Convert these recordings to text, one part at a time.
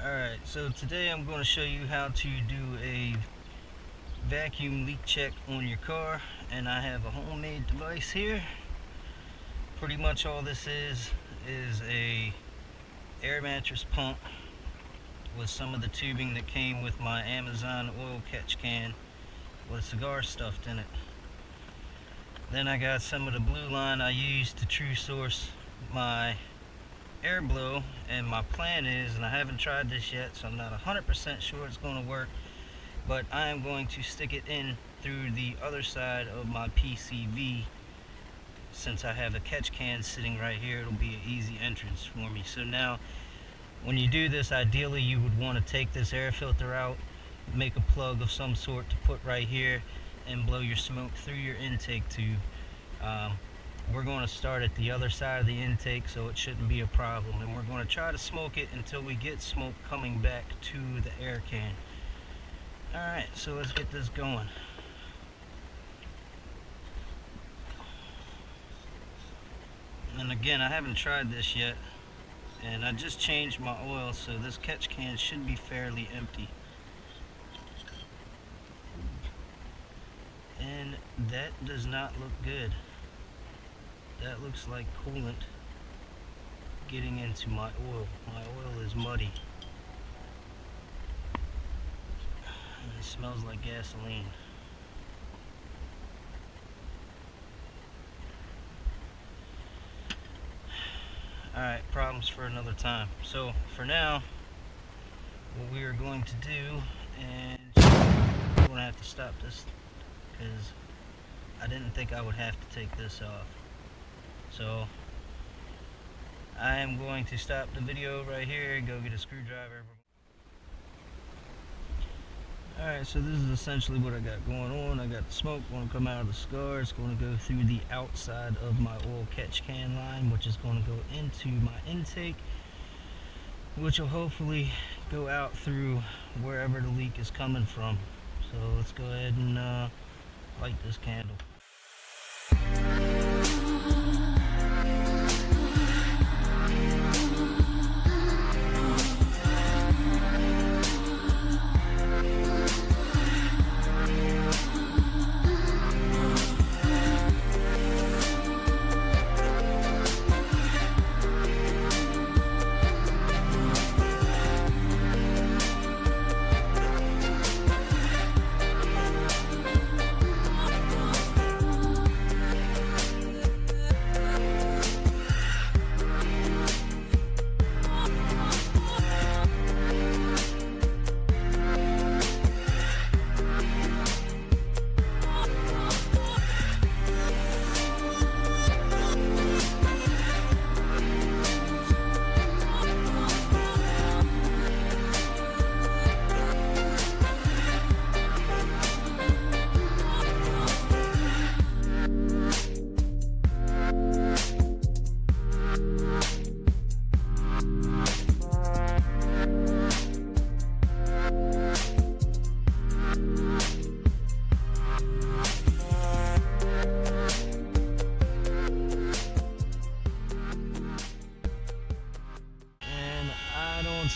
Alright, so today I'm going to show you how to do a vacuum leak check on your car, and I have a homemade device here. Pretty much all this is a air mattress pump with some of the tubing that came with my Amazon oil catch can with cigar stuffed in it. Then I got some of the blue line I used to true source my air blow, and my plan is, and I haven't tried this yet so I'm not 100% sure it's going to work, but I am going to stick it in through the other side of my PCV. Since I have a catch can sitting right here, it'll be an easy entrance for me. So now when you do this, ideally you would want to take this air filter out, make a plug of some sort to put right here, and blow your smoke through your intake tube. We're going to start at the other side of the intake, so it shouldn't be a problem, and we're going to try to smoke it until we get smoke coming back to the air can. Alright, so let's get this going. And again, I haven't tried this yet, and I just changed my oil, so this catch can should be fairly empty. And that does not look good. That looks like coolant getting into my oil. My oil is muddy. And it smells like gasoline. Alright, problems for another time. So for now, what we are going to do, and I'm going to have to stop this because I didn't think I would have to take this off. So I am going to stop the video right here and go get a screwdriver. Alright, so this is essentially what I got going on. I got the smoke going to come out of the cigar. It's going to go through the outside of my oil catch can line, which is going to go into my intake, which will hopefully go out through wherever the leak is coming from. So let's go ahead and light this candle.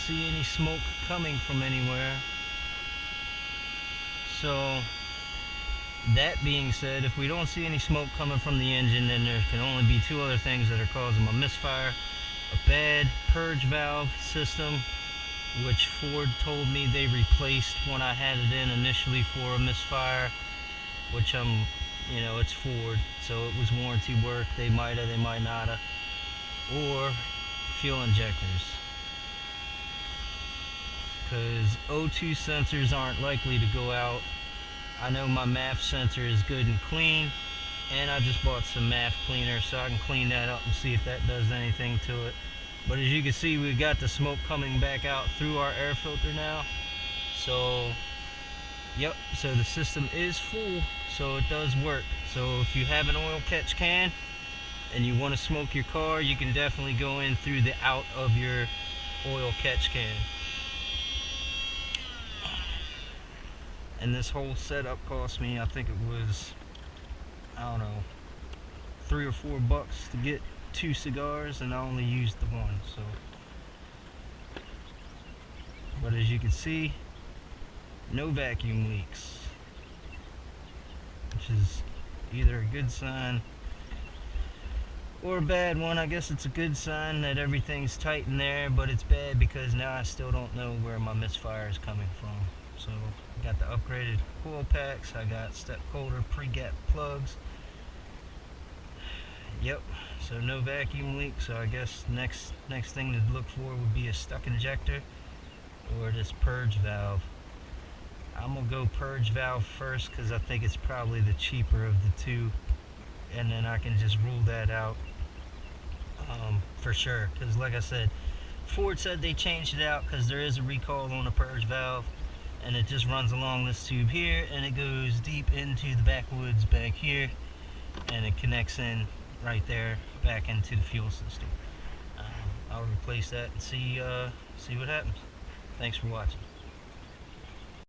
See any smoke coming from anywhere. So that being said, if we don't see any smoke coming from the engine, then there can only be two other things that are causing my misfire: a bad purge valve system, which Ford told me they replaced when I had it in initially for a misfire, which it's Ford, so it was warranty work. They might have, they might not have. Or fuel injectors, because O2 sensors aren't likely to go out. I know my MAF sensor is good and clean, and I just bought some MAF cleaner so I can clean that up and see if that does anything to it. But as you can see, we've got the smoke coming back out through our air filter now. So yep, so the system is full, so it does work. So if you have an oil catch can and you want to smoke your car, you can definitely go in through the out of your oil catch can. And this whole setup cost me, I think it was, I don't know, $3 or $4 to get 2 cigars, and I only used the one. So as you can see, no vacuum leaks, which is either a good sign or a bad one. I guess it's a good sign that everything's tight in there, but it's bad because now I still don't know where my misfire is coming from. So I got the upgraded coil packs, I got step coulter pre-gap plugs. Yep, so no vacuum leak. So I guess next thing to look for would be a stuck injector or this purge valve. I'm gonna go purge valve first because I think it's probably the cheaper of the two, and then I can just rule that out for sure, because like I said, Ford said they changed it out because there is a recall on the purge valve, and it just runs along this tube here and it goes deep into the backwoods back here, and it connects in right there back into the fuel system. I'll replace that and see what happens. Thanks for watching.